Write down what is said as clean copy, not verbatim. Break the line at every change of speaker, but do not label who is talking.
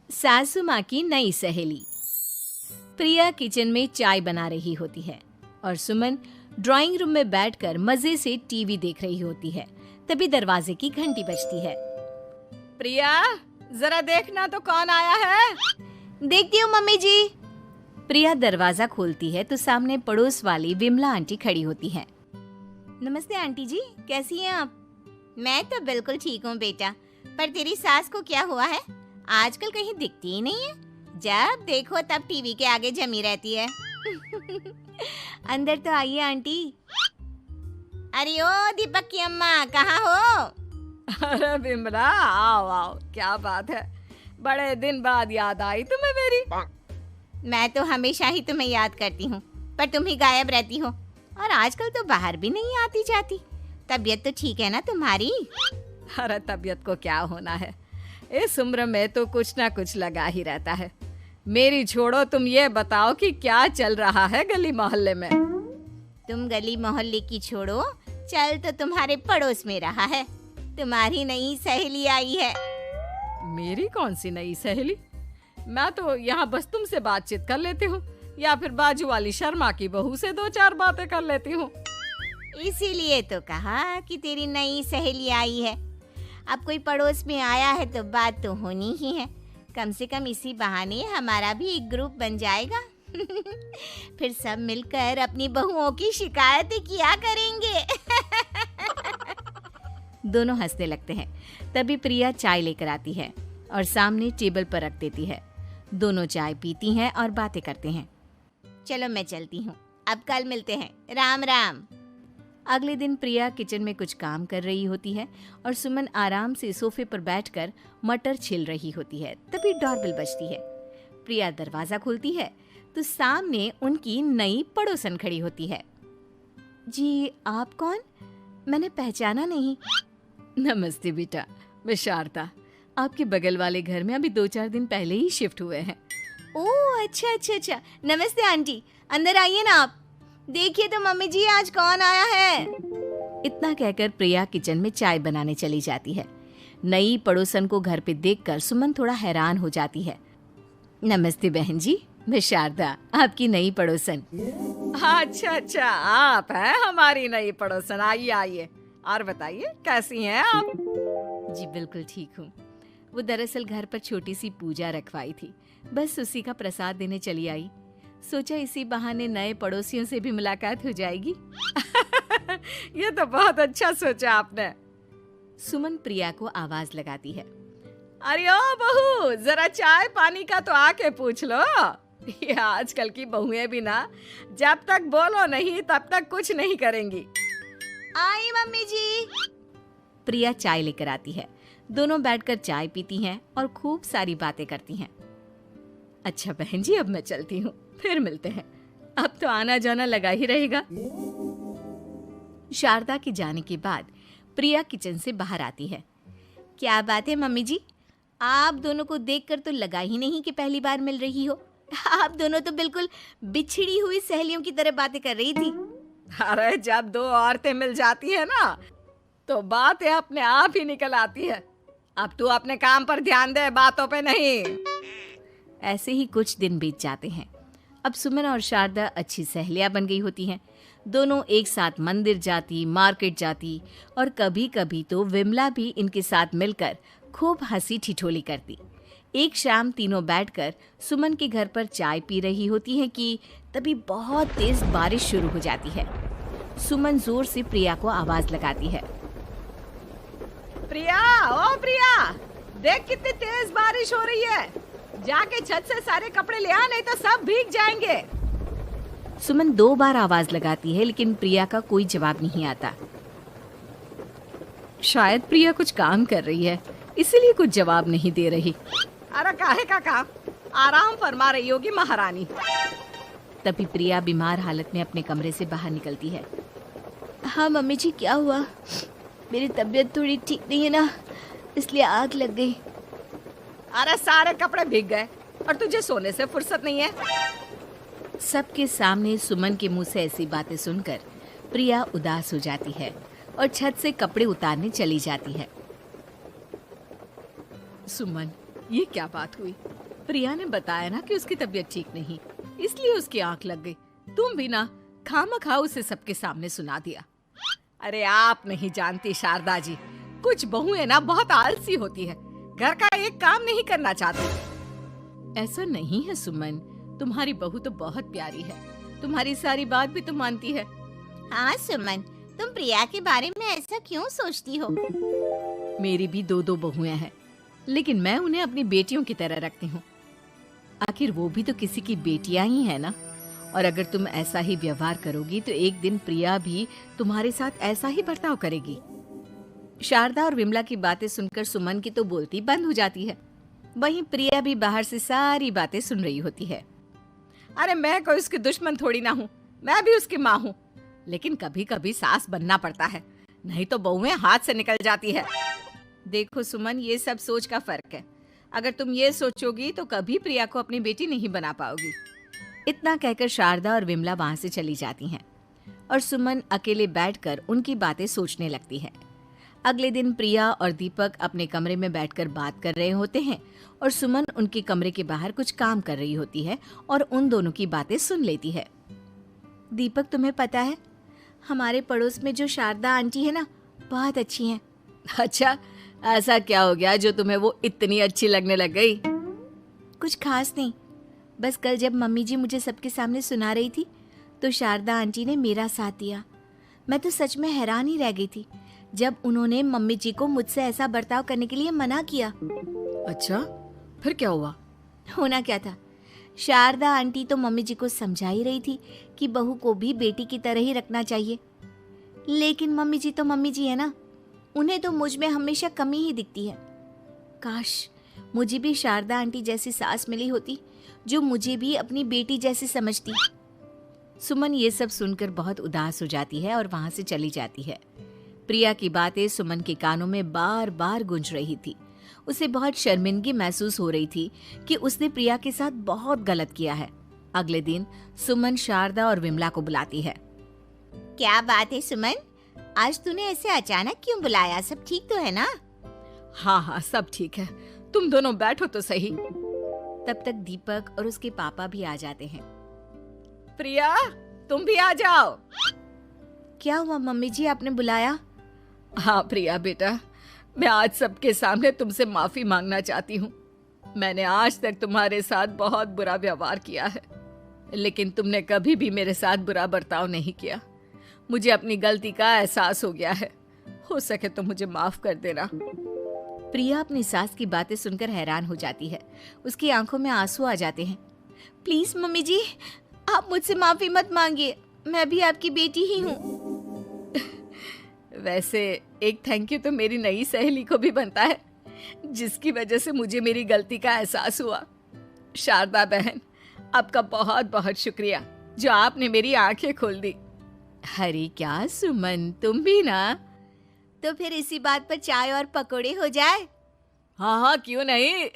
सासू माँ की नई सहेली। प्रिया किचन में चाय बना रही होती है और सुमन ड्राइंग रूम में बैठकर मजे से टीवी देख रही होती है। तभी दरवाजे की घंटी बजती है।
प्रिया, जरा देखना तो कौन आया है।
देखती हूँ मम्मी जी। प्रिया दरवाजा खोलती है तो सामने पड़ोस वाली विमला आंटी खड़ी होती है। नमस्ते आंटी जी, कैसी हैं आप?
मैं तो बिल्कुल ठीक हूँ बेटा, पर तेरी सास को क्या हुआ है? आजकल कहीं दिखती ही नहीं है। जब देखो तब टीवी के आगे जमी रहती है।
अंदर तो आइए आंटी।
अरे ओ दीपक की अम्मा, कहाँ हो?
अरे विमला, आओ आओ, क्या बात है, बड़े दिन बाद याद आई तुम्हें मेरी।
मैं तो हमेशा ही तुम्हें याद करती हूँ, पर तुम ही गायब रहती हो और आजकल तो बाहर भी नहीं आती जाती। तबीयत तो ठीक है ना तुम्हारी?
अरे तबीयत को क्या होना है, इस उम्र में तो कुछ ना कुछ लगा ही रहता है। मेरी छोड़ो, तुम ये बताओ कि क्या चल रहा है गली मोहल्ले में।
तुम गली मोहल्ले की छोड़ो, चल तो तुम्हारे पड़ोस में रहा है। तुम्हारी नई सहेली आई है।
मेरी कौन सी नई सहेली? मैं तो यहाँ बस तुमसे बातचीत कर लेती हूँ या फिर बाजू वाली शर्मा की बहू से दो चार बातें कर लेती हूँ।
इसीलिए तो कहा कि तेरी नई सहेली आई है। अब कोई पड़ोस में आया है तो बात तो होनी ही है। कम से कम इसी बहाने हमारा भी एक ग्रुप बन जाएगा। फिर सब मिलकर अपनी बहुओं की शिकायतें किया करेंगे।
दोनों हंसने लगते हैं। तभी प्रिया चाय लेकर आती है और सामने टेबल पर रख देती है। दोनों चाय पीती हैं और बातें करते हैं।
चलो मैं चलती हूँ, अब कल मिलते हैं। राम राम।
अगले दिन प्रिया किचन में कुछ काम कर रही होती है और सुमन आराम से सोफे पर बैठकर मटर छिल रही होती है। तभी डोरबेल बजती है। प्रिया दरवाजा खोलती है तो सामने उनकी नई पड़ोसन खड़ी होती है। जी, आप कौन? मैंने पहचाना नहीं।
नमस्ते बेटा, मैं शारदा, आपके बगल वाले घर में अभी 2-4 दिन पहले ही शिफ्ट हुए हैं।
ओह अच्छा अच्छा अच्छा, नमस्ते आंटी, अंदर आइए ना आप। देखिए तो मम्मी जी, आज कौन आया है। इतना कहकर प्रिया किचन में चाय बनाने चली जाती है। नई पड़ोसन को घर पे देखकर सुमन थोड़ा हैरान हो जाती है। नमस्ते बहन जी, मैं शारदा, आपकी नई पड़ोसन।
अच्छा अच्छा, आप हैं हमारी नई पड़ोसन। आइए आइए, और बताइए कैसी हैं आप?
जी बिल्कुल ठीक हूँ। वो दरअसल घर पर छोटी सी पूजा रखवाई थी, बस उसी का प्रसाद देने चली आई। सोचा इसी बहाने नए पड़ोसियों से भी मुलाकात हो जाएगी।
ये तो बहुत अच्छा सोचा आपने।
सुमन प्रिया को आवाज लगाती है।
अरे ओ बहू, जरा चाय पानी का तो आके पूछ लो। ये आजकल की बहुएं भी ना, जब तक बोलो नहीं तब तक कुछ नहीं करेंगी।
आई मम्मी जी।
प्रिया चाय लेकर आती है। दोनों बैठकर चाय पीती हैं और खूब सारी बातें करती हैं। अच्छा बहन जी, अब मैं चलती हूँ, फिर मिलते हैं। अब तो आना जाना लगा ही रहेगा। शारदा के जाने के बाद प्रिया किचन से बाहर आती है। क्या बात है मम्मी जी, आप दोनों को देखकर तो लगा ही नहीं कि पहली बार मिल रही हो। आप दोनों तो बिल्कुल बिछड़ी हुई सहेलियों की तरह बातें कर रही थी।
अरे जब दो औरतें मिल जाती है ना, तो बातें अपने आप ही निकल आती है। अब तू अपने काम पर ध्यान दे, बातों पे नहीं।
ऐसे ही कुछ दिन बीत जाते हैं। अब सुमन और शारदा अच्छी सहेलियां बन गई होती हैं। दोनों एक साथ मंदिर जाती, मार्केट जाती और कभी कभी तो विमला भी इनके साथ मिलकर खूब हंसी ठिठोली करती। एक शाम तीनों बैठकर सुमन के घर पर चाय पी रही होती हैं कि तभी बहुत तेज बारिश शुरू हो जाती है। सुमन जोर से प्रिया को आवाज लगाती है।
प्रिया, ओ प्रिया, देख कितनी तेज बारिश हो रही है। जाके छत से सारे कपड़े ले आ, नहीं तो सब भीग जाएंगे।
सुमन 2 बार आवाज लगाती है लेकिन प्रिया का कोई जवाब नहीं आता। शायद प्रिया कुछ काम कर रही है, इसीलिए कुछ जवाब नहीं दे रही।
अरे काहे का काम, आराम फरमा रही होगी महारानी।
तभी प्रिया बीमार हालत में अपने कमरे से बाहर निकलती है। हाँ मम्मी जी, क्या हुआ? मेरी तबीयत थोड़ी ठीक नहीं है ना, इसलिए आग लग गई।
अरे सारे कपड़े भीग गए और तुझे सोने से फुर्सत नहीं है।
सबके सामने सुमन के मुंह से ऐसी बातें सुनकर प्रिया उदास हो जाती है और छत से कपड़े उतारने चली जाती है।
सुमन, ये क्या बात हुई? प्रिया ने बताया ना कि उसकी तबीयत ठीक नहीं, इसलिए उसकी आंख लग गई। तुम भी ना खामखा उसे सबके सामने सुना दिया। अरे आप नहीं जानती शारदा जी, कुछ बहुएं ना बहुत आलसी होती है, घर का एक काम नहीं करना चाहती। ऐसा नहीं है सुमन, तुम्हारी बहू तो बहुत प्यारी है, तुम्हारी सारी बात भी तो मानती है।
हाँ सुमन, तुम प्रिया के बारे में ऐसा क्यों सोचती हो?
मेरी भी दो बहुएं हैं, लेकिन मैं उन्हें अपनी बेटियों की तरह रखती हूँ। आखिर वो भी तो किसी की बेटियां ही है ना। और अगर तुम ऐसा ही व्यवहार करोगी तो एक दिन प्रिया भी तुम्हारे साथ ऐसा ही बर्ताव करेगी। शारदा और विमला की बातें सुनकर सुमन की तो बोलती बंद हो जाती है। वहीं प्रिया भी बाहर से सारी बातें सुन रही होती है। अरे मैं कोई उसकी दुश्मन थोड़ी ना हूँ, मैं भी उसकी माँ हूँ, लेकिन कभी कभी सास बनना पड़ता है, नहीं तो बहुएं हाथ से निकल जाती है। देखो सुमन, ये सब सोच का फर्क है। अगर तुम ये सोचोगी तो कभी प्रिया को अपनी बेटी नहीं बना पाओगी। इतना कहकर शारदा और विमला वहां से चली जाती हैं और सुमन अकेले बैठकर उनकी बातें सोचने लगती है। अगले दिन प्रिया और दीपक अपने कमरे में बैठकर बात कर रहे होते हैं और सुमन उनके कमरे के बाहर कुछ काम कर रही होती है और उन दोनों की बातें सुन लेती है। दीपक, तुम्हें पता है हमारे पड़ोस में जो शारदा आंटी है ना, बहुत अच्छी हैं। अच्छा, ऐसा क्या हो गया जो तुम्हें वो इतनी अच्छी लगने लग गई? कुछ खास नहीं, बस कल जब मम्मी जी मुझे सबके सामने सुना रही थी तो शारदा आंटी ने मेरा साथ दिया। मैं तो सच में हैरान ही रह गई थी जब उन्होंने मम्मी जी को मुझसे ऐसा बर्ताव करने के लिए मना किया। अच्छा, फिर क्या हुआ? होना क्या था, शारदा आंटी तो मम्मी जी को समझा ही रही थी कि बहू को भी बेटी की तरह ही रखना चाहिए, लेकिन मम्मी जी तो मम्मी जी है ना, उन्हें तो मुझ में हमेशा कमी ही दिखती है। काश मुझे भी शारदा आंटी जैसी सास मिली होती जो मुझे भी अपनी बेटी जैसी समझती। सुमन ये सब सुनकर बहुत उदास हो जाती है और वहां से चली जाती है। प्रिया की बातें सुमन के कानों में बार बार गूंज रही थी। उसे बहुत शर्मिंदगी महसूस हो रही थी कि उसने प्रिया के साथ बहुत गलत किया है। अगले दिन सुमन शारदा और विमला को बुलाती है।
क्या बात है सुमन, आज तूने ऐसे अचानक क्यों बुलाया? सब ठीक तो है ना?
हाँ हाँ, सब ठीक है, तुम दोनों बैठो तो सही। तब तक दीपक और उसके पापा भी आ जाते हैं। प्रिया, तुम भी आ जाओ।
क्या हुआ मम्मी जी, आपने बुलाया?
हाँ प्रिया बेटा, मैं आज सबके सामने तुमसे माफी मांगना चाहती हूँ। मैंने आज तक तुम्हारे साथ बहुत बुरा व्यवहार किया है, लेकिन तुमने कभी भी मेरे साथ बुरा बर्ताव नहीं किया। मुझे अपनी गलती का एहसास हो गया है, हो सके तो मुझे माफ कर देना। प्रिया अपनी सास की बातें सुनकर हैरान हो जाती है। उसकी आंखों में आंसू आ जाते हैं।
प्लीज मम्मी जी, आप मुझसे माफी मत मांगिए, मैं भी आपकी बेटी ही हूँ।
वैसे एक थैंक यू तो मेरी नई सहेली को भी बनता है, जिसकी वजह से मुझे मेरी गलती का एहसास हुआ। शारदा बहन, आपका बहुत बहुत शुक्रिया जो आपने मेरी आंखें खोल दी। अरे क्या सुमन, तुम भी ना?
तो फिर इसी बात पर चाय और पकोड़े हो जाए?
हाँ हाँ, क्यों नहीं।